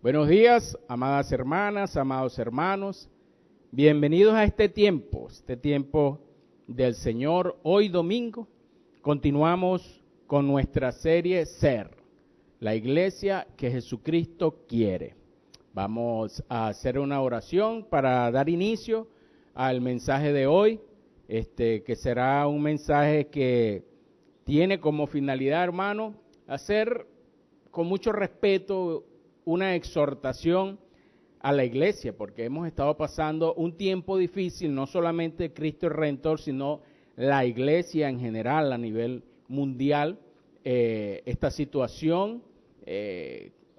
Buenos días, amadas hermanas, amados hermanos. Bienvenidos a este tiempo del Señor. Hoy domingo continuamos con nuestra serie Ser, la iglesia que Jesucristo quiere. Vamos a hacer una oración para dar inicio al mensaje de hoy, que será un mensaje que tiene como finalidad, hermano, hacer con mucho respeto una exhortación a la iglesia, porque hemos estado pasando un tiempo difícil, no solamente Cristo el Redentor, sino la iglesia en general a nivel mundial. Esta situación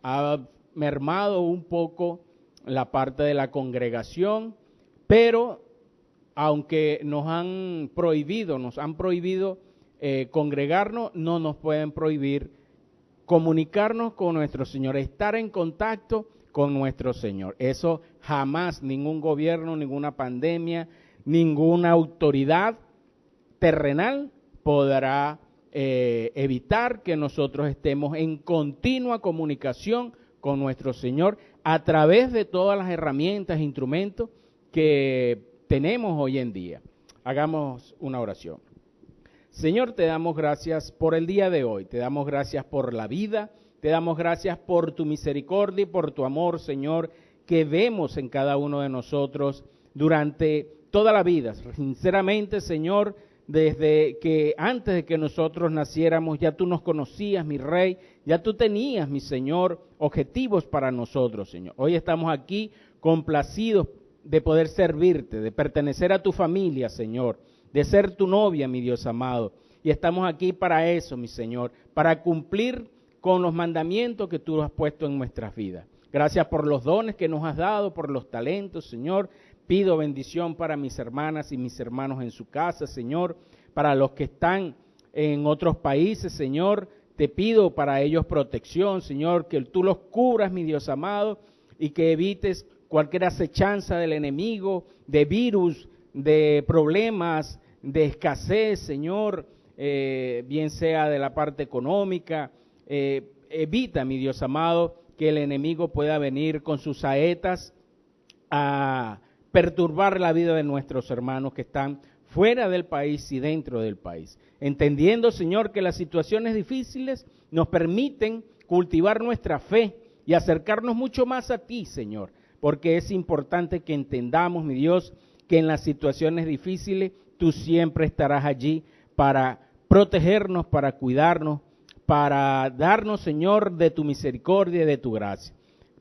ha mermado un poco la parte de la congregación, pero aunque nos han prohibido congregarnos, no nos pueden prohibir comunicarnos con nuestro Señor, estar en contacto con nuestro Señor. Eso jamás, ningún gobierno, ninguna pandemia, ninguna autoridad terrenal podrá evitar que nosotros estemos en continua comunicación con nuestro Señor a través de todas las herramientas e instrumentos que tenemos hoy en día. Hagamos una oración. Señor, te damos gracias por el día de hoy, te damos gracias por la vida, te damos gracias por tu misericordia y por tu amor, Señor, que vemos en cada uno de nosotros durante toda la vida. Sinceramente, Señor, desde que antes de que nosotros naciéramos, ya tú nos conocías, mi Rey, ya tú tenías, mi Señor, objetivos para nosotros, Señor. Hoy estamos aquí complacidos de poder servirte, de pertenecer a tu familia, Señor, de ser tu novia, mi Dios amado. Y estamos aquí para eso, mi Señor, para cumplir con los mandamientos que tú has puesto en nuestras vidas. Gracias por los dones que nos has dado, por los talentos, Señor. Pido bendición para mis hermanas y mis hermanos en su casa, Señor. Para los que están en otros países, Señor, te pido para ellos protección, Señor, que tú los cubras, mi Dios amado, y que evites cualquier acechanza del enemigo, de virus, de problemas, de escasez, Señor, bien sea de la parte económica. Evita, mi Dios amado, que el enemigo pueda venir con sus saetas a perturbar la vida de nuestros hermanos que están fuera del país y dentro del país. Entendiendo, Señor, que las situaciones difíciles nos permiten cultivar nuestra fe y acercarnos mucho más a ti, Señor, porque es importante que entendamos, mi Dios, que en las situaciones difíciles tú siempre estarás allí para protegernos, para cuidarnos, para darnos, Señor, de tu misericordia y de tu gracia.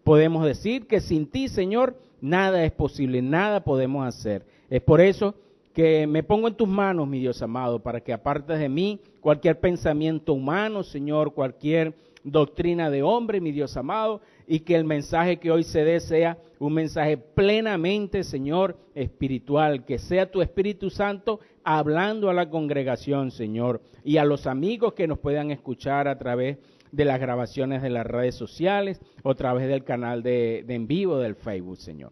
Podemos decir que sin ti, Señor, nada es posible, nada podemos hacer. Es por eso que me pongo en tus manos, mi Dios amado, para que apartes de mí cualquier pensamiento humano, Señor, cualquier doctrina de hombre, mi Dios amado, y que el mensaje que hoy se dé sea un mensaje plenamente, Señor, espiritual, que sea tu Espíritu Santo hablando a la congregación, Señor, y a los amigos que nos puedan escuchar a través de las grabaciones de las redes sociales o a través del canal de en vivo del Facebook, Señor.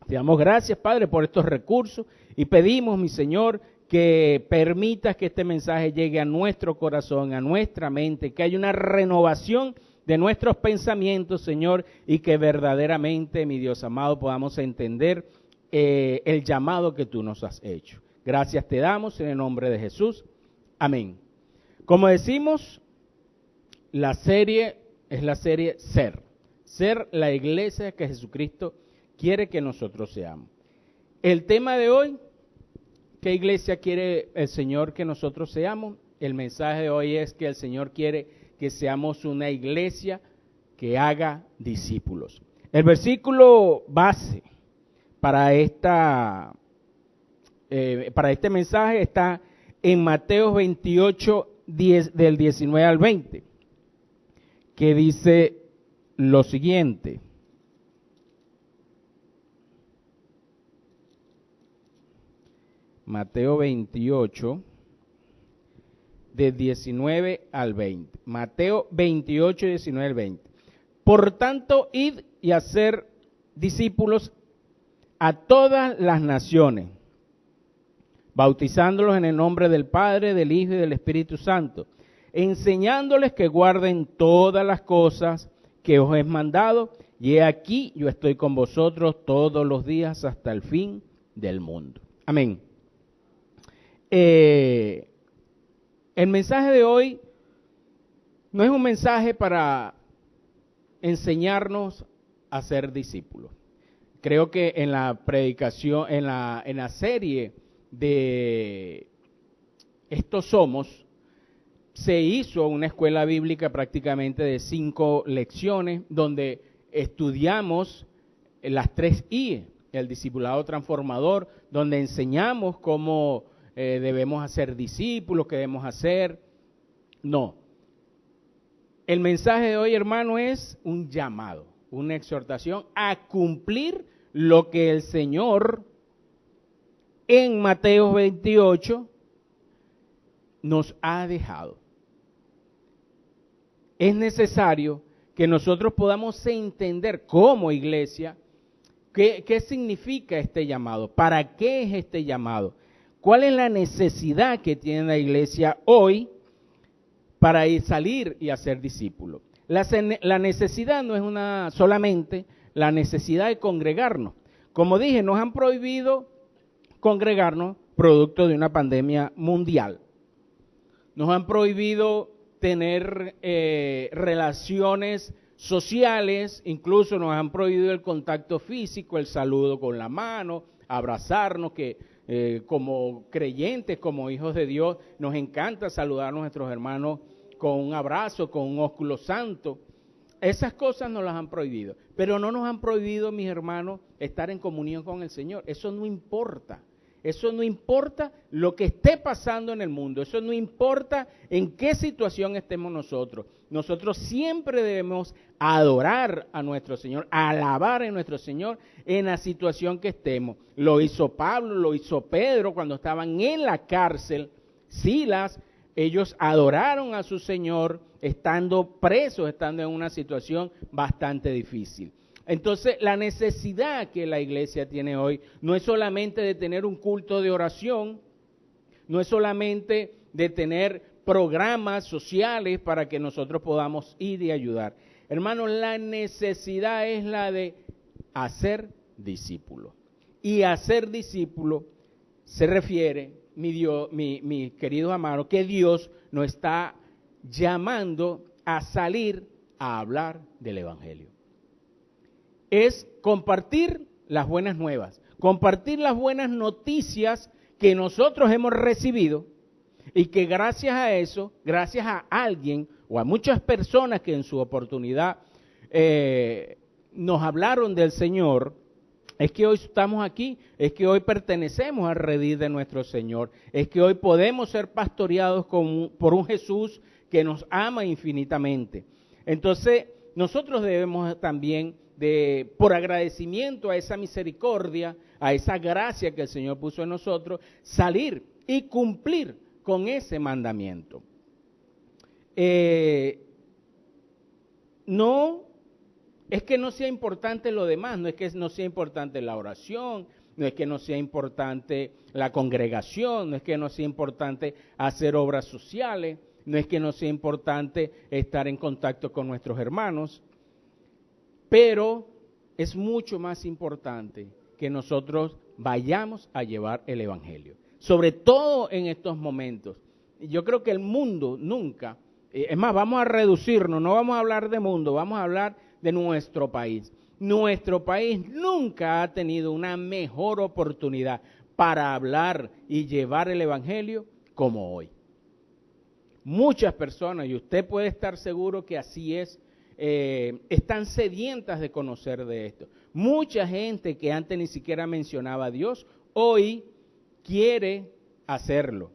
Te damos gracias, Padre, por estos recursos y pedimos, mi Señor, que permitas que este mensaje llegue a nuestro corazón, a nuestra mente, que haya una renovación de nuestros pensamientos, Señor, y que verdaderamente, mi Dios amado, podamos entender el llamado que tú nos has hecho. Gracias te damos en el nombre de Jesús. Amén. Como decimos, la serie es la serie Ser. Ser la iglesia que Jesucristo quiere que nosotros seamos. El tema de hoy, ¿qué iglesia quiere el Señor que nosotros seamos? El mensaje de hoy es que el Señor quiere que seamos una iglesia que haga discípulos. El versículo base para este mensaje está en Mateo 28, del 19 al 20, que dice lo siguiente. Mateo 28, de 19 al 20. Mateo 28, 19 al 20. Por tanto, id y hacer discípulos a todas las naciones, bautizándolos en el nombre del Padre, del Hijo y del Espíritu Santo, enseñándoles que guarden todas las cosas que os he mandado, y he aquí yo estoy con vosotros todos los días hasta el fin del mundo. Amén. El mensaje de hoy no es un mensaje para enseñarnos a ser discípulos. Creo que en la predicación, en la serie de Estos Somos, se hizo una escuela bíblica prácticamente de 5 lecciones donde estudiamos las 3 I, el discipulado transformador, donde enseñamos cómo debemos hacer discípulos, qué debemos hacer. No. El mensaje de hoy, hermano, es un llamado, una exhortación a cumplir lo que el Señor en Mateo 28 nos ha dejado. Es necesario que nosotros podamos entender como iglesia qué significa este llamado, para qué es este llamado, cuál es la necesidad que tiene la iglesia hoy para salir y hacer discípulos. La necesidad no es solamente la necesidad de congregarnos. Como dije, nos han prohibido congregarnos producto de una pandemia mundial. Nos han prohibido tener relaciones sociales, incluso nos han prohibido el contacto físico, el saludo con la mano, abrazarnos, que como creyentes, como hijos de Dios, nos encanta saludar a nuestros hermanos con un abrazo, con un ósculo santo. Esas cosas nos las han prohibido, pero no nos han prohibido, mis hermanos, estar en comunión con el Señor. Eso no importa. Eso no importa lo que esté pasando en el mundo. Eso no importa en qué situación estemos nosotros. Nosotros siempre debemos adorar a nuestro Señor, alabar a nuestro Señor en la situación que estemos. Lo hizo Pablo, lo hizo Pedro cuando estaban en la cárcel. Silas, ellos adoraron a su Señor estando presos, estando en una situación bastante difícil. Entonces, la necesidad que la iglesia tiene hoy no es solamente de tener un culto de oración, no es solamente de tener programas sociales para que nosotros podamos ir y ayudar. Hermanos, la necesidad es la de hacer discípulos. Y hacer discípulos se refiere, mi querido amado, que Dios nos está llamando a salir a hablar del Evangelio. Es compartir las buenas nuevas, compartir las buenas noticias que nosotros hemos recibido y que gracias a eso, gracias a alguien o a muchas personas que en su oportunidad nos hablaron del Señor, es que hoy estamos aquí, es que hoy pertenecemos al redil de nuestro Señor, es que hoy podemos ser pastoreados por un Jesús que nos ama infinitamente. Entonces, nosotros debemos también, por agradecimiento a esa misericordia, a esa gracia que el Señor puso en nosotros, salir y cumplir con ese mandamiento. No es que no sea importante lo demás, no es que no sea importante la oración, no es que no sea importante la congregación, no es que no sea importante hacer obras sociales, no es que no sea importante estar en contacto con nuestros hermanos, pero es mucho más importante que nosotros vayamos a llevar el Evangelio, sobre todo en estos momentos. Yo creo que el mundo nunca, es más, vamos a reducirnos, no vamos a hablar de mundo, vamos a hablar de nuestro país. Nuestro país nunca ha tenido una mejor oportunidad para hablar y llevar el Evangelio como hoy. Muchas personas, y usted puede estar seguro que así es, están sedientas de conocer de esto. Mucha gente que antes ni siquiera mencionaba a Dios, hoy quiere hacerlo.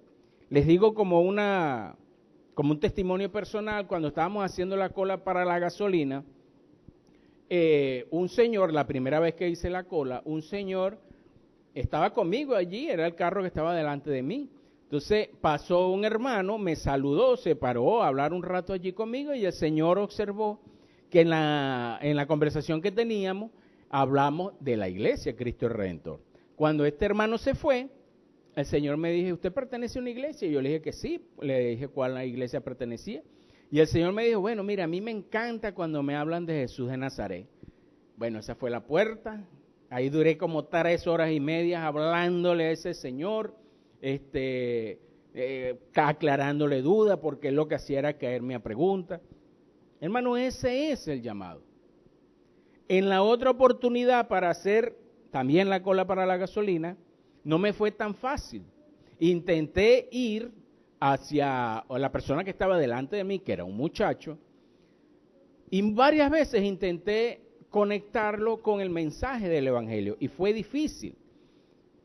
Les digo como un testimonio personal, cuando estábamos haciendo la cola para la gasolina, un señor, la primera vez que hice la cola, un señor estaba conmigo allí, era el carro que estaba delante de mí. Entonces pasó un hermano, me saludó, se paró a hablar un rato allí conmigo y el Señor observó que en la conversación que teníamos hablamos de la iglesia Cristo el Redentor. Cuando este hermano se fue, el Señor me dijo, ¿usted pertenece a una iglesia? Y yo le dije que sí, le dije cuál la iglesia pertenecía. Y el Señor me dijo, bueno, mira, a mí me encanta cuando me hablan de Jesús de Nazaret. Bueno, esa fue la puerta. Ahí duré como 3 horas y media hablándole a ese señor, aclarándole dudas, porque él lo que hacía era caerme a preguntas. Hermano, ese es el llamado. En la otra oportunidad para hacer también la cola para la gasolina, no me fue tan fácil. Intenté ir hacia la persona que estaba delante de mí, que era un muchacho, y varias veces intenté conectarlo con el mensaje del Evangelio, y fue difícil,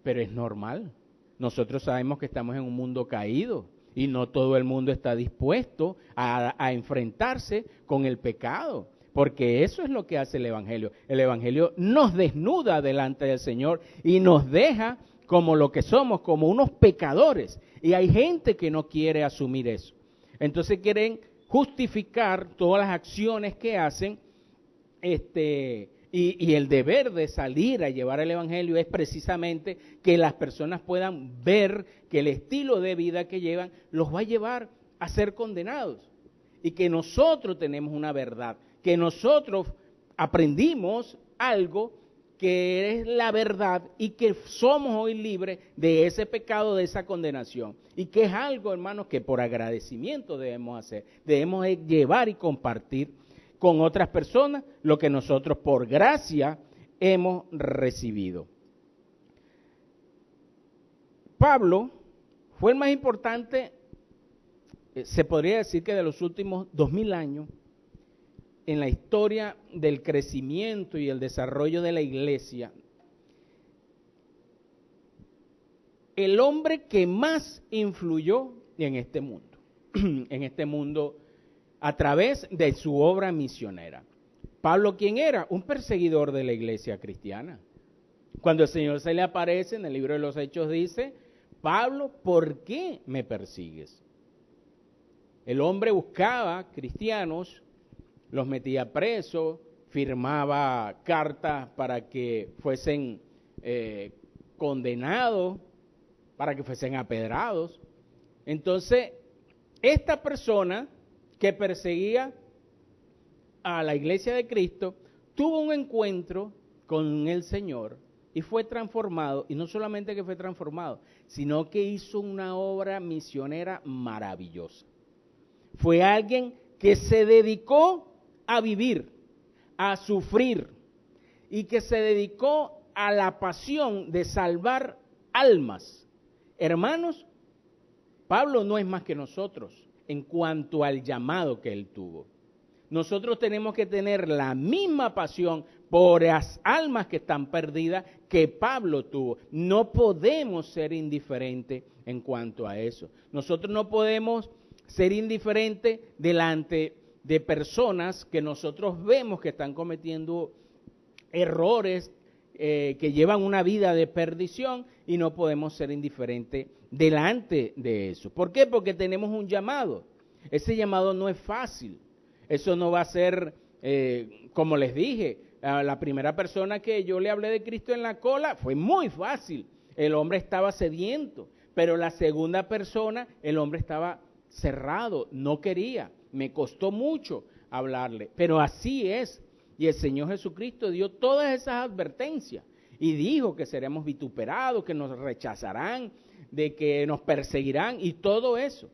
pero es normal. Nosotros sabemos que estamos en un mundo caído, y no todo el mundo está dispuesto a enfrentarse con el pecado, porque eso es lo que hace el Evangelio. El Evangelio nos desnuda delante del Señor y nos deja como lo que somos, como unos pecadores. Y hay gente que no quiere asumir eso. Entonces quieren justificar todas las acciones que hacen, y el deber de salir a llevar el Evangelio es precisamente que las personas puedan ver que el estilo de vida que llevan los va a llevar a ser condenados. Y que nosotros tenemos una verdad, que nosotros aprendimos algo que es la verdad y que somos hoy libres de ese pecado, de esa condenación. Y que es algo, hermanos, que por agradecimiento debemos hacer. Debemos llevar y compartir con otras personas lo que nosotros por gracia hemos recibido. Pablo fue el más importante, se podría decir que de los últimos 2000 años, en la historia del crecimiento y el desarrollo de la iglesia. El hombre que más influyó en este mundo, a través de su obra misionera. Pablo, ¿quién era? Un perseguidor de la iglesia cristiana. Cuando el Señor se le aparece en el libro de los Hechos dice, Pablo, ¿por qué me persigues? El hombre buscaba cristianos, los metía presos, firmaba cartas para que fuesen condenados, para que fuesen apedrados. Entonces, esta persona que perseguía a la iglesia de Cristo tuvo un encuentro con el Señor y fue transformado, y no solamente que fue transformado, sino que hizo una obra misionera maravillosa. Fue alguien que se dedicó a vivir, a sufrir, y que se dedicó a la pasión de salvar almas. Hermanos, Pablo no es más que nosotros en cuanto al llamado que él tuvo. Nosotros tenemos que tener la misma pasión por las almas que están perdidas que Pablo tuvo. No podemos ser indiferentes en cuanto a eso. Nosotros no podemos ser indiferentes delante de personas que nosotros vemos que están cometiendo errores, que llevan una vida de perdición, y no podemos ser indiferentes delante de eso. ¿Por qué? Porque tenemos un llamado. Ese llamado no es fácil. Eso no va a ser, como les dije, a la primera persona que yo le hablé de Cristo en la cola fue muy fácil. El hombre estaba sediento, pero la segunda persona, el hombre estaba cerrado, no quería. Me costó mucho hablarle, pero así es. Y el Señor Jesucristo dio todas esas advertencias y dijo que seremos vituperados, que nos rechazarán, de que nos perseguirán, y todo eso.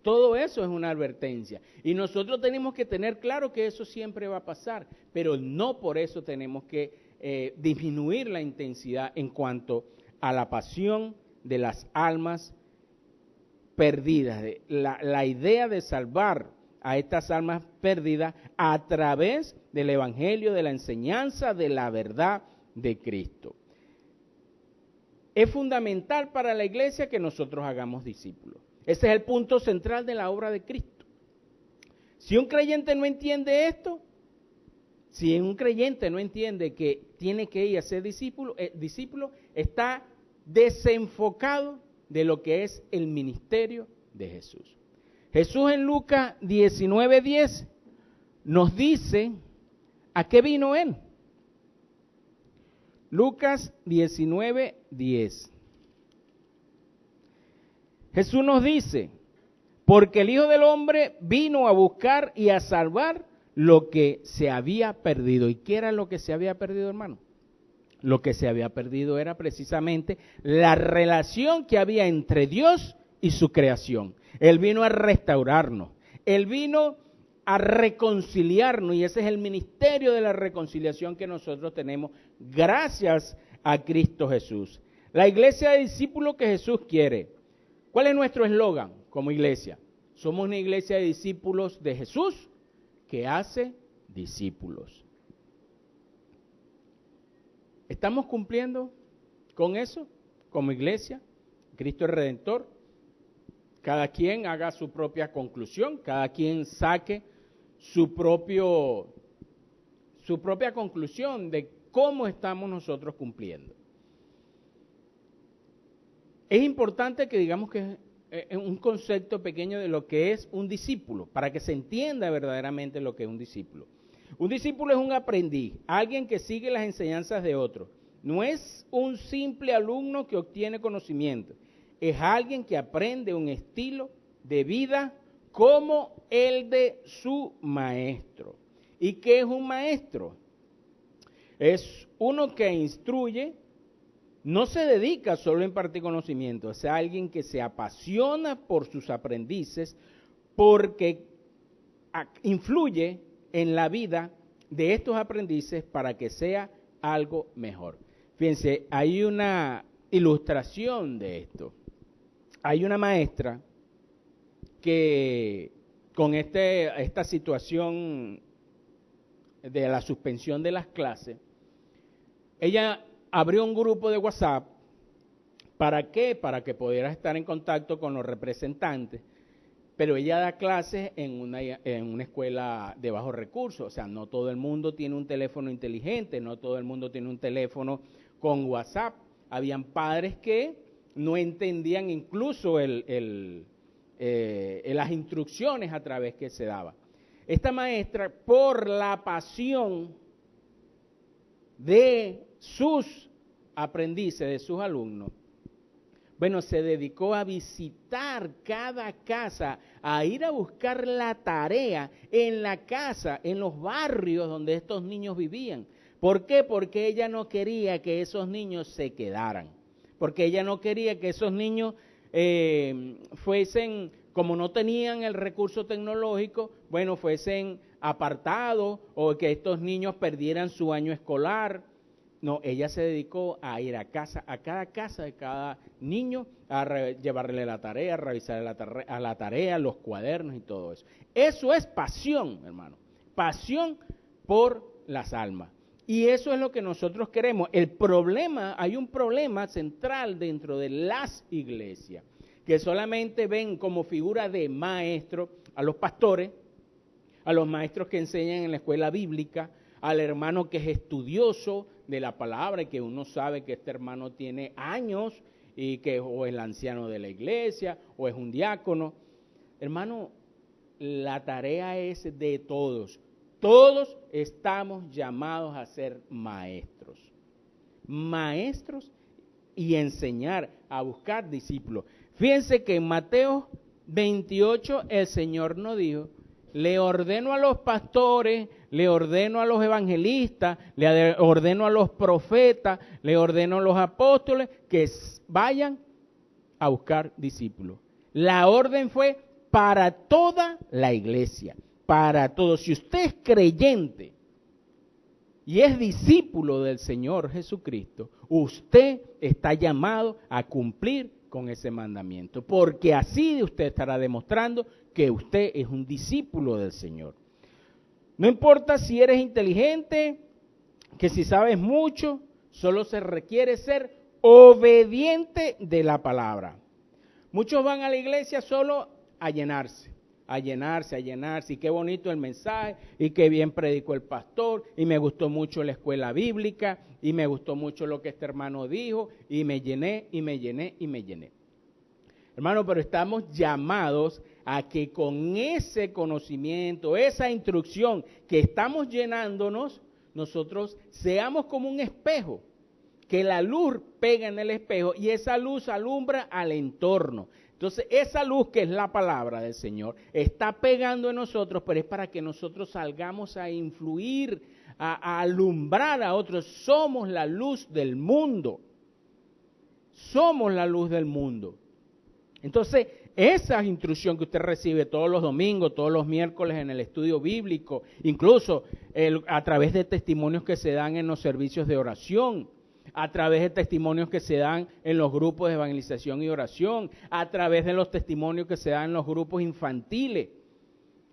Todo eso es una advertencia. Y nosotros tenemos que tener claro que eso siempre va a pasar, pero no por eso tenemos que disminuir la intensidad en cuanto a la pasión de las almas perdidas, de la idea de salvar a estas almas perdidas a través del Evangelio, de la enseñanza, de la verdad de Cristo. Es fundamental para la iglesia que nosotros hagamos discípulos. Ese es el punto central de la obra de Cristo. Si un creyente no entiende esto, si un creyente no entiende que tiene que ir a ser discípulo, está desenfocado de lo que es el ministerio de Jesús. Jesús en Lucas 19:10 nos dice a qué vino Él. Lucas 19:10. Jesús nos dice, Porque el Hijo del Hombre vino a buscar y a salvar lo que se había perdido. ¿Y qué era lo que se había perdido, hermano? Lo que se había perdido era precisamente la relación que había entre Dios y su creación. Él vino a restaurarnos. Él vino a reconciliarnos, y ese es el ministerio de la reconciliación que nosotros tenemos gracias a Cristo Jesús. La iglesia de discípulos que Jesús quiere. ¿Cuál es nuestro eslogan como iglesia? Somos una iglesia de discípulos de Jesús que hace discípulos. ¿Estamos cumpliendo con eso como iglesia? Cristo es Redentor. Cada quien haga su propia conclusión, cada quien saque su propia conclusión de cómo estamos nosotros cumpliendo. Es importante que digamos que es un concepto pequeño de lo que es un discípulo, para que se entienda verdaderamente lo que es un discípulo. Un discípulo es un aprendiz, alguien que sigue las enseñanzas de otros. No es un simple alumno que obtiene conocimiento, es alguien que aprende un estilo de vida como el de su maestro. ¿Y qué es un maestro? Es uno que instruye, no se dedica solo a impartir conocimiento, es alguien que se apasiona por sus aprendices porque influye en la vida de estos aprendices para que sea algo mejor. Fíjense, hay una ilustración de esto. Hay una maestra que con esta situación de la suspensión de las clases, ella abrió un grupo de WhatsApp. ¿Para qué? Para que pudiera estar en contacto con los representantes. Pero ella da clases en una escuela de bajos recursos. O sea, no todo el mundo tiene un teléfono inteligente, no todo el mundo tiene un teléfono con WhatsApp. Habían padres que no entendían incluso las instrucciones a través que se daba. Esta maestra, por la pasión de sus aprendices, de sus alumnos, bueno, se dedicó a visitar cada casa, a ir a buscar la tarea en la casa, en los barrios donde estos niños vivían. ¿Por qué? Porque ella no quería que esos niños se quedaran. Porque ella no quería que esos niños fuesen, como no tenían el recurso tecnológico, bueno, fuesen apartados o que estos niños perdieran su año escolar. No, ella se dedicó a ir a cada casa de cada niño, a llevarle la tarea, a revisar la tarea, los cuadernos y todo eso. Eso es pasión, hermano. Pasión por las almas. Y eso es lo que nosotros queremos. Hay un problema central dentro de las iglesias, que solamente ven como figura de maestro a los pastores, a los maestros que enseñan en la escuela bíblica, al hermano que es estudioso de la palabra y que uno sabe que este hermano tiene años y que o es el anciano de la iglesia o es un diácono. Hermano, la tarea es de todos. Todos estamos llamados a ser maestros. Maestros y enseñar, a buscar discípulos. Fíjense que en Mateo 28 el Señor nos dijo: le ordeno a los pastores, le ordeno a los evangelistas, le ordeno a los profetas, le ordeno a los apóstoles que vayan a buscar discípulos. La orden fue para toda la iglesia, para todos. Si usted es creyente y es discípulo del Señor Jesucristo, usted está llamado a cumplir con ese mandamiento, porque así usted estará demostrando que usted es un discípulo del Señor. No importa si eres inteligente, que si sabes mucho, solo se requiere ser obediente de la palabra. Muchos van a la iglesia solo a llenarse, y qué bonito el mensaje, y qué bien predicó el pastor, y me gustó mucho la escuela bíblica, y me gustó mucho lo que este hermano dijo, y me llené. Hermano, pero estamos llamados a que con ese conocimiento, esa instrucción que estamos llenándonos, nosotros seamos como un espejo, que la luz pega en el espejo y esa luz alumbra al entorno. Entonces, esa luz que es la palabra del Señor está pegando en nosotros, pero es para que nosotros salgamos a influir, a alumbrar a otros. Somos la luz del mundo. Somos la luz del mundo. Entonces, esa instrucción que usted recibe todos los domingos, todos los miércoles en el estudio bíblico, incluso a través de testimonios que se dan en los servicios de oración, a través de testimonios que se dan en los grupos de evangelización y oración, a través de los testimonios que se dan en los grupos infantiles.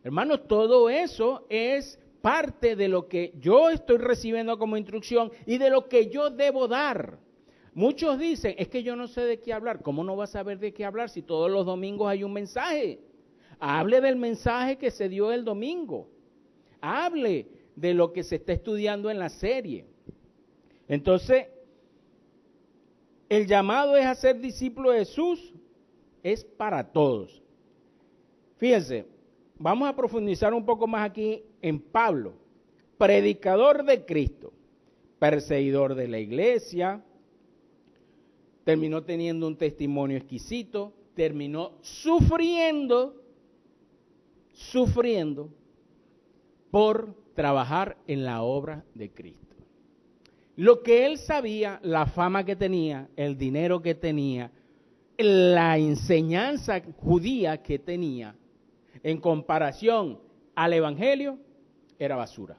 Hermanos, todo eso es parte de lo que yo estoy recibiendo como instrucción y de lo que yo debo dar. Muchos dicen, es que yo no sé de qué hablar. ¿Cómo no vas a saber de qué hablar si todos los domingos hay un mensaje? Hable del mensaje que se dio el domingo. Hable de lo que se está estudiando en la serie. Entonces, el llamado es a ser discípulo de Jesús, es para todos. Fíjense, vamos a profundizar un poco más aquí en Pablo, predicador de Cristo, perseguidor de la iglesia, terminó teniendo un testimonio exquisito, terminó sufriendo por trabajar en la obra de Cristo. Lo que él sabía, la fama que tenía, el dinero que tenía, la enseñanza judía que tenía, en comparación al evangelio, era basura.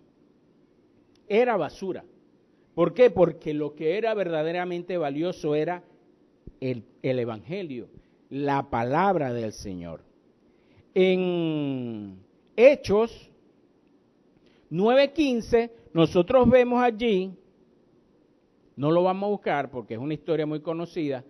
Era basura. ¿Por qué? Porque lo que era verdaderamente valioso era el evangelio, la palabra del Señor. En Hechos 9:15, nosotros vemos allí, no lo vamos a buscar porque es una historia muy conocida,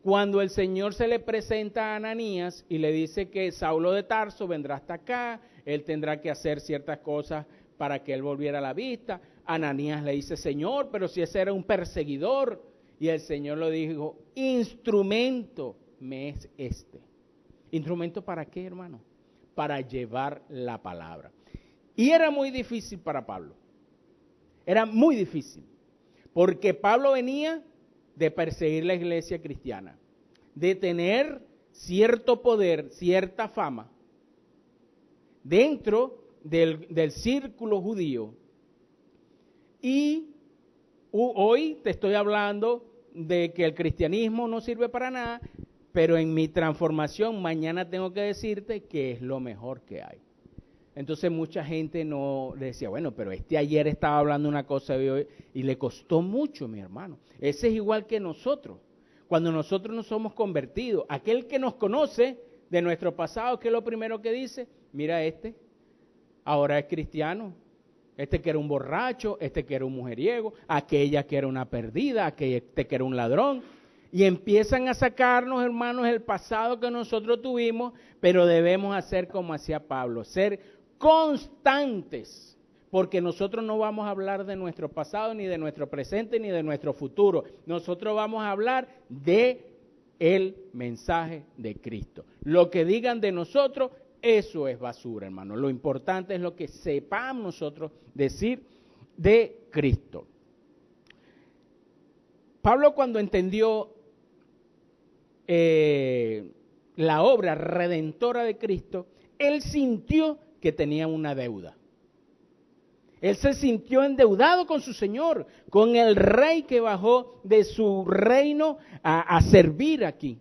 cuando el Señor se le presenta a Ananías y le dice que Saulo de Tarso vendrá hasta acá, él tendrá que hacer ciertas cosas para que él volviera a la vista. Ananías le dice, Señor, pero si ese era un perseguidor. Y el Señor le dijo, instrumento me es este. ¿Instrumento para qué, hermano? Para llevar la palabra. Y era muy difícil para Pablo. Era muy difícil. Porque Pablo venía de perseguir la iglesia cristiana, de tener cierto poder, cierta fama dentro del círculo judío. Y hoy te estoy hablando de que el cristianismo no sirve para nada, pero en mi transformación mañana tengo que decirte que es lo mejor que hay. Entonces mucha gente no le decía, bueno, pero ayer estaba hablando una cosa y le costó mucho, mi hermano. Ese es igual que nosotros. Cuando nosotros nos somos convertidos, aquel que nos conoce de nuestro pasado, ¿qué es lo primero que dice? Mira, ahora es cristiano. Que era un borracho, que era un mujeriego, aquella que era una perdida, que era un ladrón. Y empiezan a sacarnos, hermanos, el pasado que nosotros tuvimos, pero debemos hacer como hacía Pablo, ser constantes, porque nosotros no vamos a hablar de nuestro pasado, ni de nuestro presente, ni de nuestro futuro. Nosotros vamos a hablar de el mensaje de Cristo. Lo que digan de nosotros, eso es basura, hermano. Lo importante es lo que sepamos nosotros decir de Cristo. Pablo, cuando entendió la obra redentora de Cristo, él sintió que tenía una deuda. Él se sintió endeudado con su Señor, con el rey que bajó de su reino a servir aquí.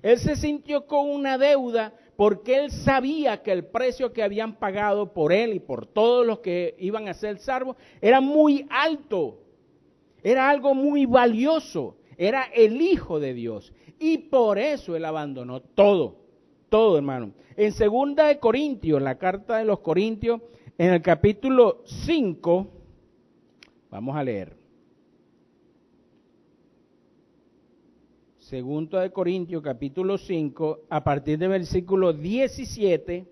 Él se sintió con una deuda porque él sabía que el precio que habían pagado por él y por todos los que iban a ser salvos era muy alto. Era algo muy valioso. Era el Hijo de Dios. Y por eso él abandonó todo, hermano. En 2 de Corintios, la carta de los Corintios, en el capítulo 5, vamos a leer. 2 de Corintios, capítulo 5, a partir del versículo 17,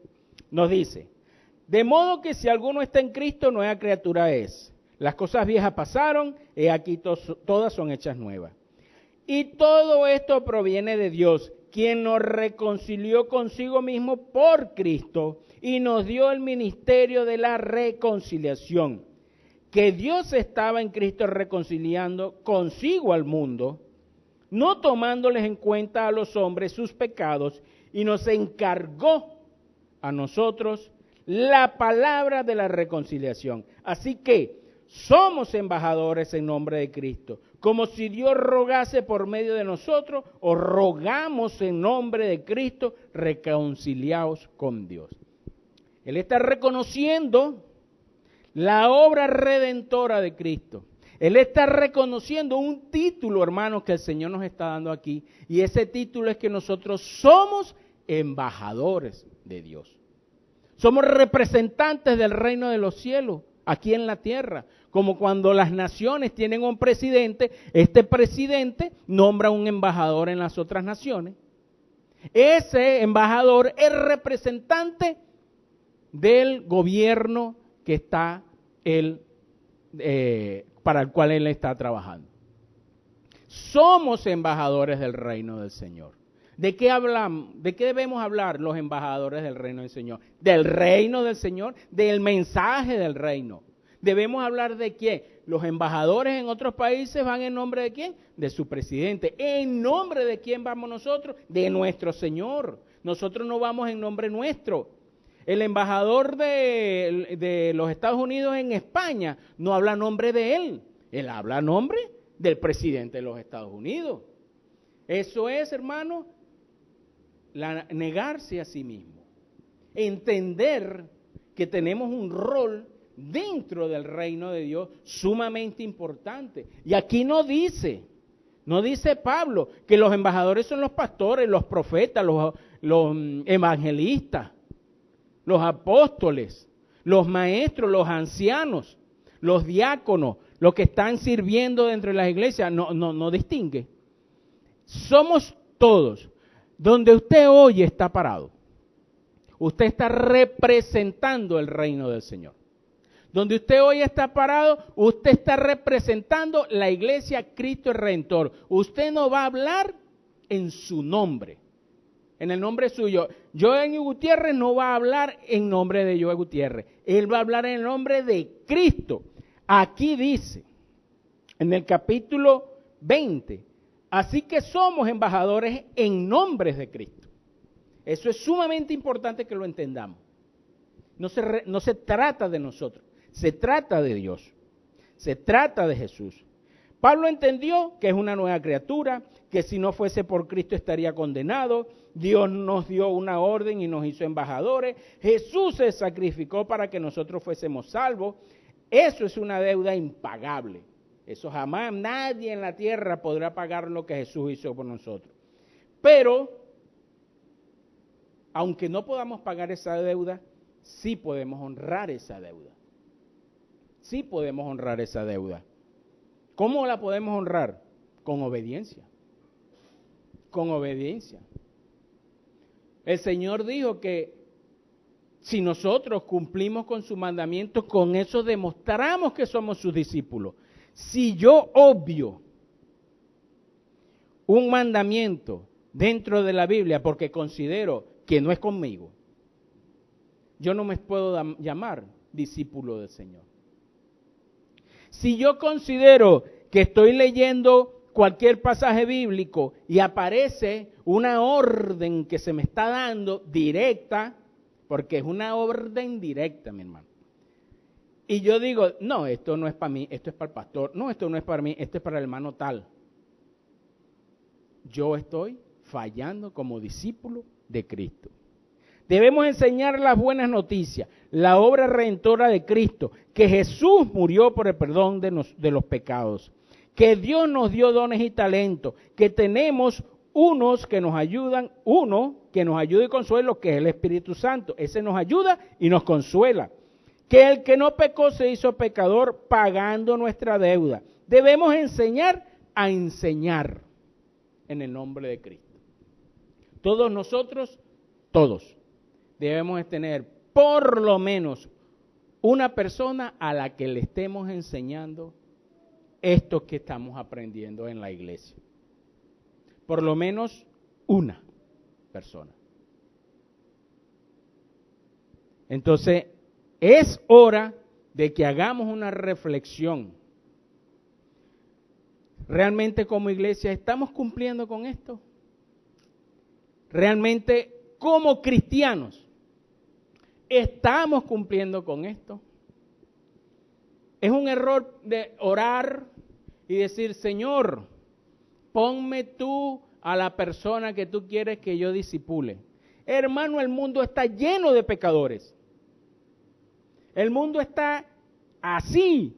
nos dice, de modo que si alguno está en Cristo, nueva criatura es. Las cosas viejas pasaron, y aquí todas son hechas nuevas. Y todo esto proviene de Dios, quien nos reconcilió consigo mismo por Cristo y nos dio el ministerio de la reconciliación. Que Dios estaba en Cristo reconciliando consigo al mundo, no tomándoles en cuenta a los hombres sus pecados, y nos encargó a nosotros la palabra de la reconciliación. Así que somos embajadores en nombre de Cristo, como si Dios rogase por medio de nosotros, o rogamos en nombre de Cristo, reconciliaos con Dios. Él está reconociendo la obra redentora de Cristo. Él está reconociendo un título, hermanos, que el Señor nos está dando aquí. Y ese título es que nosotros somos embajadores de Dios. Somos representantes del reino de los cielos aquí en la tierra. Como cuando las naciones tienen un presidente, este presidente nombra un embajador en las otras naciones. Ese embajador es representante del gobierno que está para el cual él está trabajando. Somos embajadores del reino del Señor. ¿De qué hablamos? ¿De qué debemos hablar los embajadores del reino del Señor? Del reino del Señor, del mensaje del reino. ¿Debemos hablar de quién? Los embajadores en otros países van en nombre de quién? De su presidente. ¿En nombre de quién vamos nosotros? De nuestro Señor. Nosotros no vamos en nombre nuestro. El embajador de los Estados Unidos en España no habla a nombre de él. Él habla a nombre del presidente de los Estados Unidos. Eso es, hermano, negarse a sí mismo. Entender que tenemos un rol dentro del reino de Dios sumamente importante. Y aquí no dice Pablo que los embajadores son los pastores, los profetas, los evangelistas, los apóstoles, los maestros, los ancianos, los diáconos, los que están sirviendo dentro de las iglesias. No distingue. Somos todos. Donde usted hoy está parado, usted está representando el reino del Señor. Donde usted hoy está parado, usted está representando la iglesia Cristo el Redentor. Usted no va a hablar en su nombre, en el nombre suyo. Joel Gutiérrez no va a hablar en nombre de Joel Gutiérrez. Él va a hablar en el nombre de Cristo. Aquí dice, en el capítulo 20, así que somos embajadores en nombre de Cristo. Eso es sumamente importante que lo entendamos. No se trata de nosotros, se trata de Dios, se trata de Jesús. Pablo entendió que es una nueva criatura, que si no fuese por Cristo estaría condenado. Dios nos dio una orden y nos hizo embajadores. Jesús se sacrificó para que nosotros fuésemos salvos. Eso es una deuda impagable. Eso jamás nadie en la tierra podrá pagar lo que Jesús hizo por nosotros. Pero, aunque no podamos pagar esa deuda, sí podemos honrar esa deuda. Sí podemos honrar esa deuda. ¿Cómo la podemos honrar? Con obediencia. Con obediencia. El Señor dijo que si nosotros cumplimos con sus mandamientos, con eso demostramos que somos sus discípulos. Si yo obvio un mandamiento dentro de la Biblia porque considero que no es conmigo, yo no me puedo llamar discípulo del Señor. Si yo considero que estoy leyendo cualquier pasaje bíblico y aparece una orden que se me está dando directa, porque es una orden directa, mi hermano, y yo digo, no, esto no es para mí, esto es para el pastor, no, esto no es para mí, esto es para el hermano tal. Yo estoy fallando como discípulo de Cristo. Debemos enseñar las buenas noticias, la obra redentora de Cristo, que Jesús murió por el perdón de los pecados, que Dios nos dio dones y talentos, que tenemos uno que nos ayuda y consuela, que es el Espíritu Santo. Ese nos ayuda y nos consuela. Que el que no pecó se hizo pecador pagando nuestra deuda. Debemos enseñar a enseñar en el nombre de Cristo. Todos nosotros, todos, debemos tener por lo menos una persona a la que le estemos enseñando esto que estamos aprendiendo en la iglesia. Por lo menos una persona. Entonces, es hora de que hagamos una reflexión realmente como iglesia estamos cumpliendo con esto. Realmente como cristianos estamos cumpliendo con esto. Es un error de orar y decir, Señor, ponme tú a la persona que tú quieres que yo discipule. Hermano, el mundo está lleno de pecadores. El mundo está así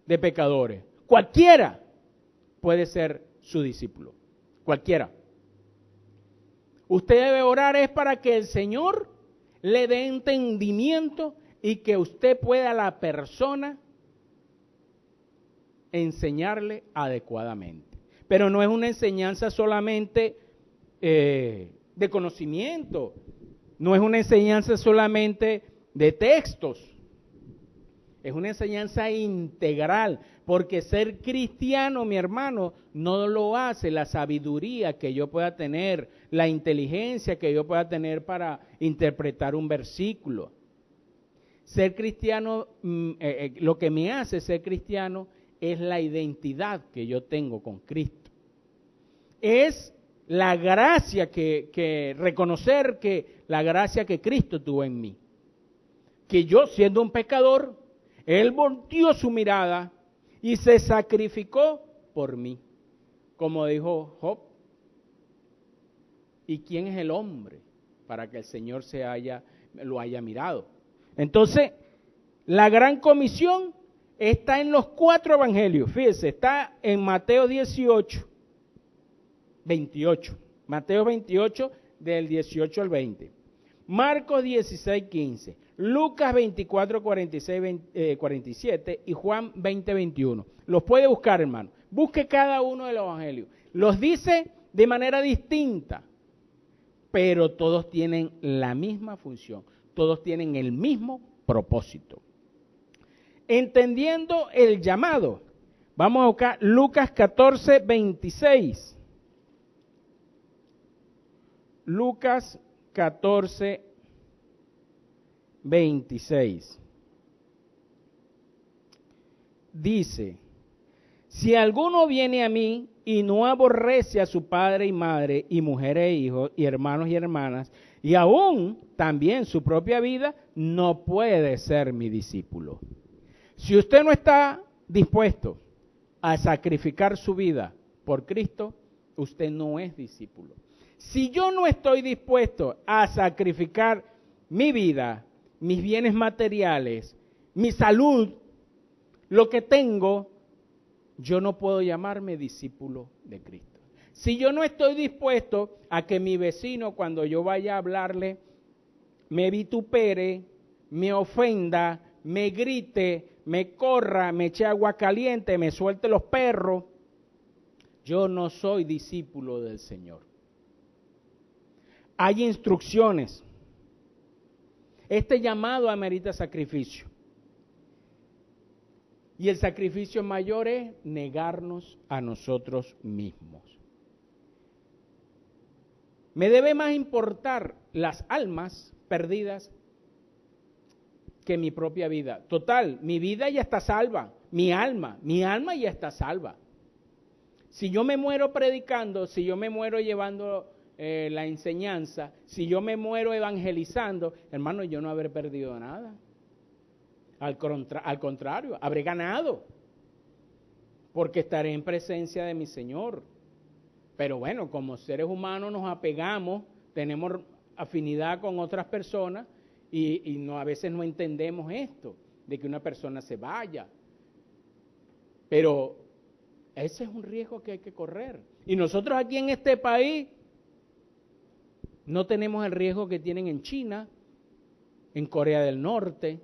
de pecadores. Cualquiera puede ser su discípulo. Cualquiera. Usted debe orar es para que el Señor le dé entendimiento y que usted pueda a la persona enseñarle adecuadamente. Pero no es una enseñanza solamente de conocimiento, no es una enseñanza solamente de textos, es una enseñanza integral, porque ser cristiano, mi hermano, no lo hace la sabiduría que yo pueda tener, la inteligencia que yo pueda tener para interpretar un versículo. Ser cristiano, lo que me hace ser cristiano es la identidad que yo tengo con Cristo. Es la gracia reconocer que la gracia que Cristo tuvo en mí. Que yo, siendo un pecador, Él volteó su mirada y se sacrificó por mí. Como dijo Job, ¿y quién es el hombre para que el Señor lo haya mirado? Entonces, la gran comisión está en los 4 evangelios. Fíjese, está en Mateo 18, 28. Mateo 28, del 18 al 20. Marcos 16, 15. Lucas 24, 46, 47 y Juan 20, 21. Los puede buscar, hermano. Busque cada uno de los evangelios. Los dice de manera distinta, pero todos tienen la misma función. Todos tienen el mismo propósito. Entendiendo el llamado, vamos a buscar Lucas 14, 26. Lucas 14, 26. Dice, si alguno viene a mí y no aborrece a su padre y madre y mujer e hijos y hermanos y hermanas, y aún también su propia vida, no puede ser mi discípulo. Si usted no está dispuesto a sacrificar su vida por Cristo, usted no es discípulo. Si yo no estoy dispuesto a sacrificar mi vida, mis bienes materiales, mi salud, lo que tengo, yo no puedo llamarme discípulo de Cristo. Si yo no estoy dispuesto a que mi vecino, cuando yo vaya a hablarle, me vitupere, me ofenda, me grite, me corra, me eche agua caliente, me suelte los perros, yo no soy discípulo del Señor. Hay instrucciones. Este llamado amerita sacrificio. Y el sacrificio mayor es negarnos a nosotros mismos. Me debe más importar las almas perdidas que mi propia vida. Total, mi vida ya está salva. Mi alma ya está salva. Si yo me muero predicando, si yo me muero llevando la enseñanza, si yo me muero evangelizando, hermano, yo no habré perdido nada. Al contrario, habré ganado, porque estaré en presencia de mi Señor. Pero bueno, como seres humanos nos apegamos, tenemos afinidad con otras personas y no, a veces no entendemos esto, de que una persona se vaya. Pero ese es un riesgo que hay que correr. Y nosotros aquí en este país no tenemos el riesgo que tienen en China, en Corea del Norte,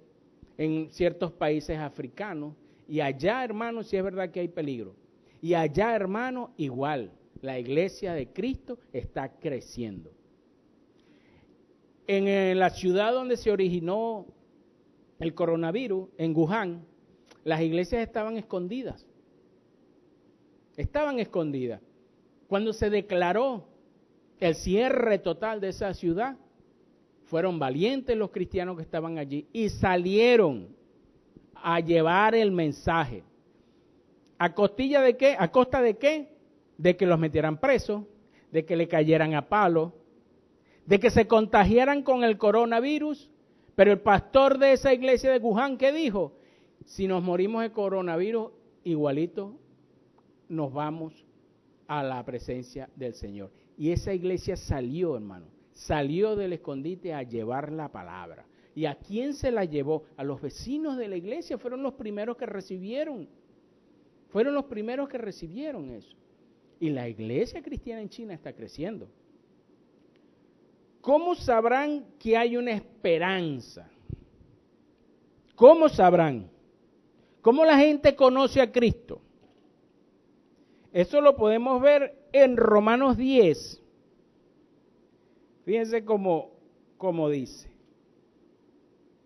en ciertos países africanos. Y allá, hermano, sí es verdad que hay peligro. Y allá, hermano, igual, la iglesia de Cristo está creciendo. En la ciudad donde se originó el coronavirus, en Wuhan, las iglesias estaban escondidas. Estaban escondidas. Cuando se declaró el cierre total de esa ciudad, fueron valientes los cristianos que estaban allí y salieron a llevar el mensaje, ¿A costilla de qué? ¿A costa de qué? De que los metieran presos, de que le cayeran a palo, de que se contagiaran con el coronavirus. Pero el pastor de esa iglesia de Wuhan, ¿qué dijo? Si nos morimos de coronavirus, igualito nos vamos a la presencia del Señor. Y esa iglesia salió, hermano, salió del escondite a llevar la palabra. ¿Y a quién se la llevó? A los vecinos de la iglesia, fueron los primeros que recibieron. Fueron los primeros que recibieron eso. Y la iglesia cristiana en China está creciendo. ¿Cómo sabrán que hay una esperanza? ¿Cómo sabrán? ¿Cómo la gente conoce a Cristo? Eso lo podemos ver en Romanos 10. Fíjense cómo dice.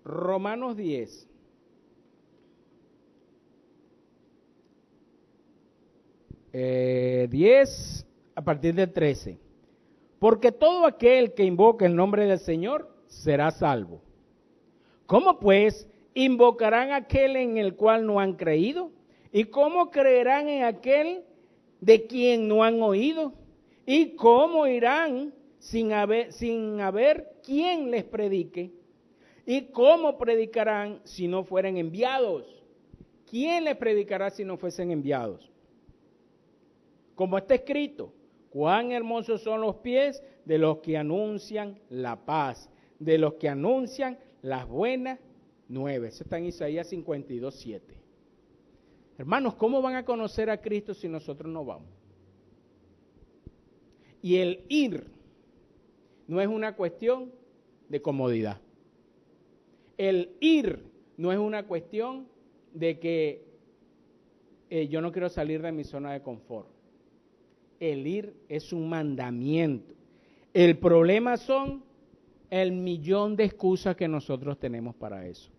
Romanos 10. Eh, 10 a partir del 13. Porque todo aquel que invoque el nombre del Señor será salvo. ¿Cómo pues invocarán aquel en el cual no han creído? ¿Y cómo creerán en aquel de quien no han oído? ¿Y cómo irán sin haber quien les predique? ¿Y cómo predicarán si no fueren enviados? ¿Quién les predicará si no fuesen enviados? Como está escrito, cuán hermosos son los pies de los que anuncian la paz, de los que anuncian las buenas nuevas. Eso está en Isaías 52:7. Hermanos, ¿cómo van a conocer a Cristo si nosotros no vamos? Y el ir no es una cuestión de comodidad. El ir no es una cuestión de que yo no quiero salir de mi zona de confort. El ir es un mandamiento. El problema son el millón de excusas que nosotros tenemos para eso.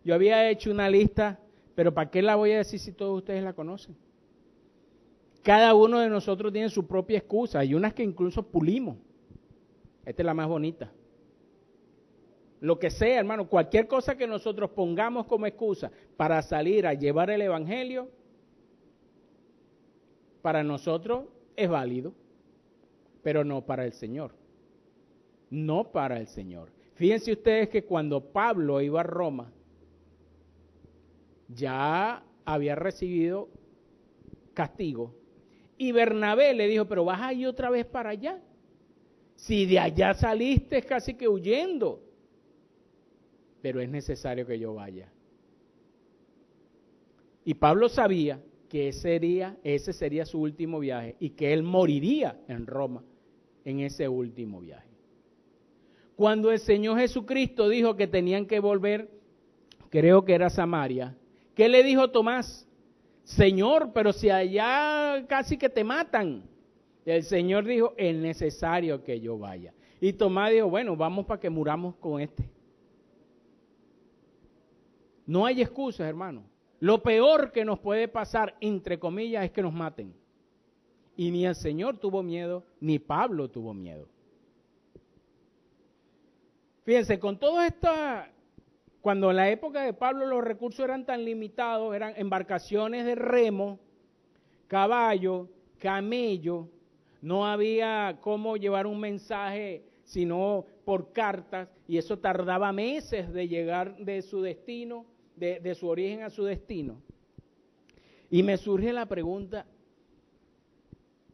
Yo había hecho una lista, pero ¿para qué la voy a decir si todos ustedes la conocen? Cada uno de nosotros tiene su propia excusa. Hay unas que incluso pulimos. Esta es la más bonita. Lo que sea, hermano, cualquier cosa que nosotros pongamos como excusa para salir a llevar el evangelio, para nosotros es válido, pero no para el Señor. No para el Señor. Fíjense ustedes que cuando Pablo iba a Roma, ya había recibido castigo. Y Bernabé le dijo, pero vas a ir otra vez para allá. Si de allá saliste casi que huyendo. Pero es necesario que yo vaya. Y Pablo sabía que ese sería su último viaje y que él moriría en Roma en ese último viaje. Cuando el Señor Jesucristo dijo que tenían que volver, creo que era Samaria, ¿qué le dijo Tomás? Señor, pero si allá casi que te matan. El Señor dijo, es necesario que yo vaya. Y Tomás dijo, bueno, vamos para que muramos con este. No hay excusas, hermano. Lo peor que nos puede pasar, entre comillas, es que nos maten. Y ni el Señor tuvo miedo, ni Pablo tuvo miedo. Fíjense, con todo esto, cuando en la época de Pablo los recursos eran tan limitados, eran embarcaciones de remo, caballo, camello, no había cómo llevar un mensaje sino por cartas, y eso tardaba meses de llegar de su destino, de su origen a su destino. Y me surge la pregunta,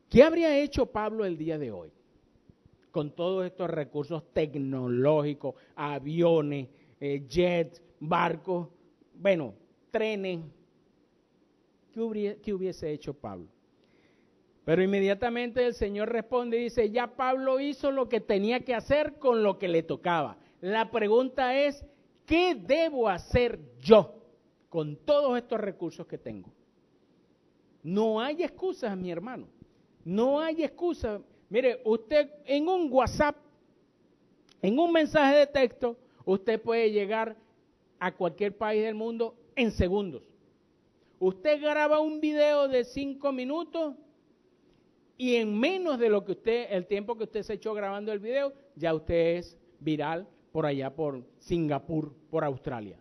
¿qué habría hecho Pablo el día de hoy? Con todos estos recursos tecnológicos, aviones, jets, barcos, bueno, trenes. ¿Qué hubiese hecho Pablo? Pero inmediatamente el Señor responde y dice, ya Pablo hizo lo que tenía que hacer con lo que le tocaba. La pregunta es, ¿qué debo hacer yo con todos estos recursos que tengo? No hay excusas, mi hermano. No hay excusas. Mire, usted en un WhatsApp, en un mensaje de texto, usted puede llegar a cualquier país del mundo en segundos. Usted graba un video de 5 minutos y en menos de lo que el tiempo que usted se echó grabando el video, ya usted es viral por allá, por Singapur, por Australia.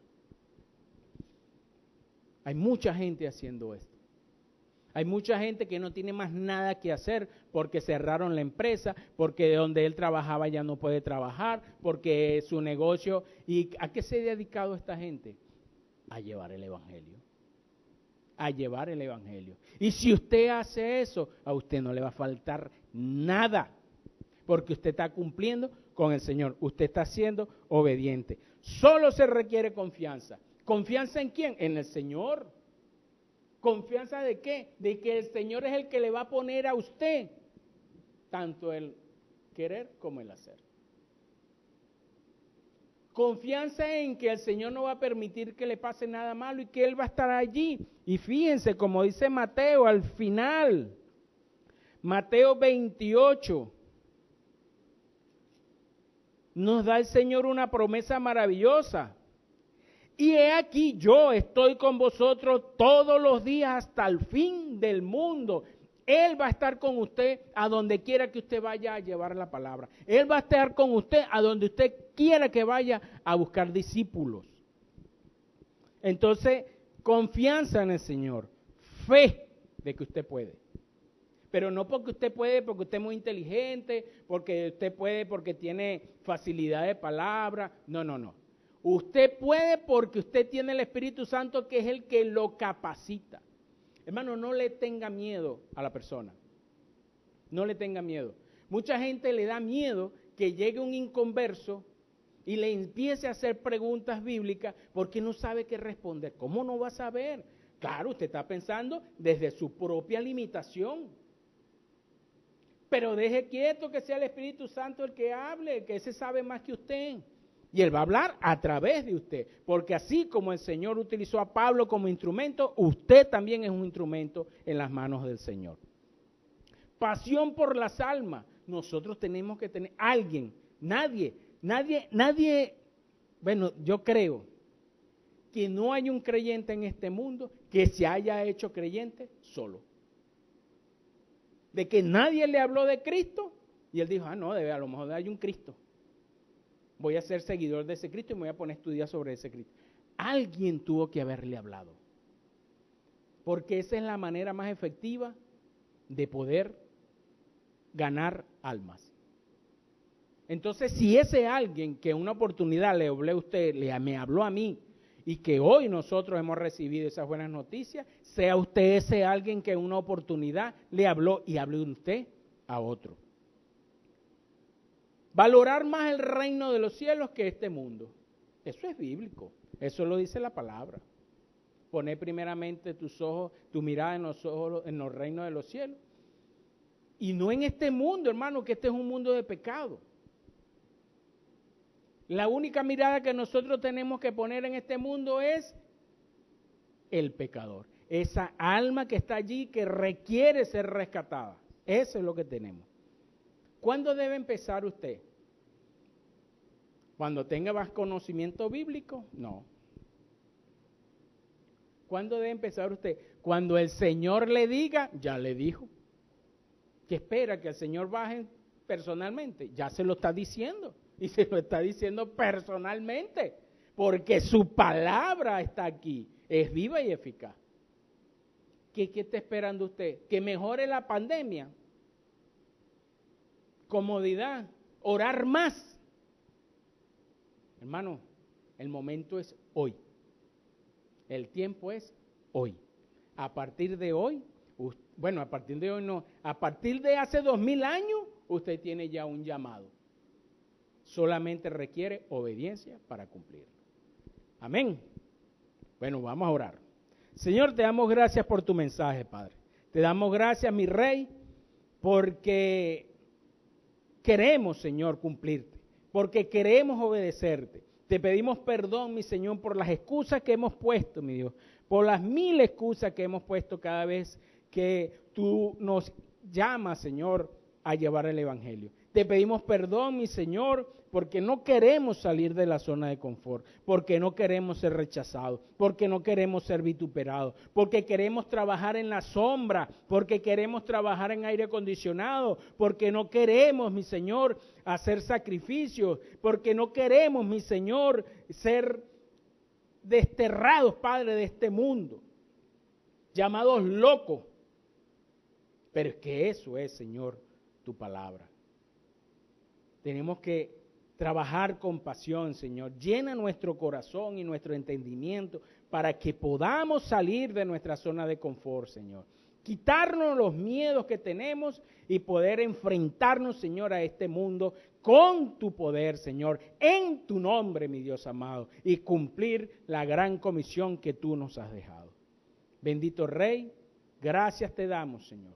Hay mucha gente haciendo esto. Hay mucha gente que no tiene más nada que hacer porque cerraron la empresa, porque de donde él trabajaba ya no puede trabajar, porque su negocio... ¿Y a qué se ha dedicado esta gente? A llevar el evangelio. A llevar el evangelio. Y si usted hace eso, a usted no le va a faltar nada, porque usted está cumpliendo con el Señor. Usted está siendo obediente. Solo se requiere confianza. ¿Confianza en quién? En el Señor. ¿Confianza de qué? De que el Señor es el que le va a poner a usted tanto el querer como el hacer. Confianza en que el Señor no va a permitir que le pase nada malo y que Él va a estar allí. Y fíjense, como dice Mateo al final, Mateo 28, nos da el Señor una promesa maravillosa. Y he aquí, yo estoy con vosotros todos los días hasta el fin del mundo. Él va a estar con usted a donde quiera que usted vaya a llevar la palabra. Él va a estar con usted a donde usted quiera que vaya a buscar discípulos. Entonces, confianza en el Señor, fe de que usted puede. Pero no porque usted puede, porque usted es muy inteligente, porque usted puede, porque tiene facilidad de palabra. No, no, no. Usted puede porque usted tiene el Espíritu Santo, que es el que lo capacita. Hermano, no le tenga miedo a la persona. No le tenga miedo. Mucha gente le da miedo que llegue un inconverso y le empiece a hacer preguntas bíblicas porque no sabe qué responder. ¿Cómo no va a saber? Claro, usted está pensando desde su propia limitación. Pero deje quieto que sea el Espíritu Santo el que hable, que ese sabe más que usted. Y Él va a hablar a través de usted, porque así como el Señor utilizó a Pablo como instrumento, usted también es un instrumento en las manos del Señor. Pasión por las almas. Nosotros tenemos que tener alguien, nadie, bueno, yo creo que no hay un creyente en este mundo que se haya hecho creyente solo. De que nadie le habló de Cristo y él dijo, no, a lo mejor hay un Cristo. Voy a ser seguidor de ese Cristo y me voy a poner a estudiar sobre ese Cristo. Alguien tuvo que haberle hablado. Porque esa es la manera más efectiva de poder ganar almas. Entonces, si ese alguien que una oportunidad le habló a usted, me habló a mí, y que hoy nosotros hemos recibido esas buenas noticias, sea usted ese alguien que en una oportunidad le habló y habló usted a otro. Valorar más el reino de los cielos que este mundo. Eso es bíblico, eso lo dice la palabra. Poner primeramente tus ojos, tu mirada en los reinos de los cielos. Y no en este mundo, hermano, que este es un mundo de pecado. La única mirada que nosotros tenemos que poner en este mundo es el pecador. Esa alma que está allí que requiere ser rescatada. Eso es lo que tenemos. ¿Cuándo debe empezar usted? ¿Cuando tenga más conocimiento bíblico? No. ¿Cuándo debe empezar usted? Cuando el Señor le diga, ya le dijo. ¿Qué espera? Que el Señor baje personalmente. Ya se lo está diciendo. Y se lo está diciendo personalmente. Porque su palabra está aquí. Es viva y eficaz. ¿Qué está esperando usted? ¿Que mejore la pandemia? Comodidad, orar más. Hermano, el momento es hoy. El tiempo es hoy. A partir de hoy, bueno, a partir de hoy no, a partir de hace 2000 años, usted tiene ya un llamado. Solamente requiere obediencia para cumplirlo. Amén. Bueno, vamos a orar. Señor, te damos gracias por tu mensaje, Padre. Te damos gracias, mi Rey, porque queremos, Señor, cumplirte, porque queremos obedecerte. Te pedimos perdón, mi Señor, por las excusas que hemos puesto, mi Dios, por las 1000 excusas que hemos puesto cada vez que tú nos llamas, Señor, a llevar el Evangelio. Te pedimos perdón, mi Señor, porque no queremos salir de la zona de confort, porque no queremos ser rechazados, porque no queremos ser vituperados, porque queremos trabajar en la sombra, porque queremos trabajar en aire acondicionado, porque no queremos, mi Señor, hacer sacrificios, porque no queremos, mi Señor, ser desterrados, Padre, de este mundo, llamados locos, Pero es que eso es, Señor, tu palabra. Tenemos que trabajar con pasión, Señor. Llena nuestro corazón y nuestro entendimiento para que podamos salir de nuestra zona de confort, Señor. Quitarnos los miedos que tenemos y poder enfrentarnos, Señor, a este mundo con tu poder, Señor, en tu nombre, mi Dios amado, y cumplir la gran comisión que tú nos has dejado. Bendito Rey, gracias te damos, Señor.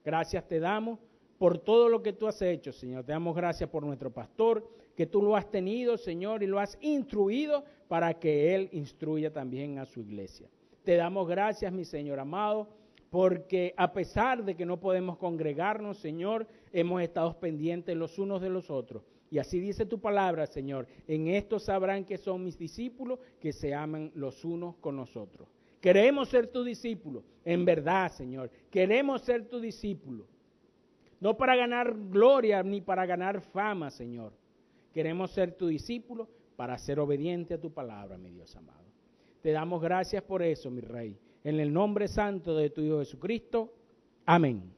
Gracias te damos por todo lo que tú has hecho, Señor. Te damos gracias por nuestro pastor, que tú lo has tenido, Señor, y lo has instruido para que él instruya también a su iglesia. Te damos gracias, mi Señor amado, porque a pesar de que no podemos congregarnos, Señor, hemos estado pendientes los unos de los otros. Y así dice tu palabra, Señor. En esto sabrán que son mis discípulos, que se aman los unos con nosotros. Queremos ser tu discípulo, en verdad, Señor. Queremos ser tu discípulo. No para ganar gloria ni para ganar fama, Señor. Queremos ser tu discípulo para ser obediente a tu palabra, mi Dios amado. Te damos gracias por eso, mi Rey. En el nombre santo de tu Hijo Jesucristo. Amén.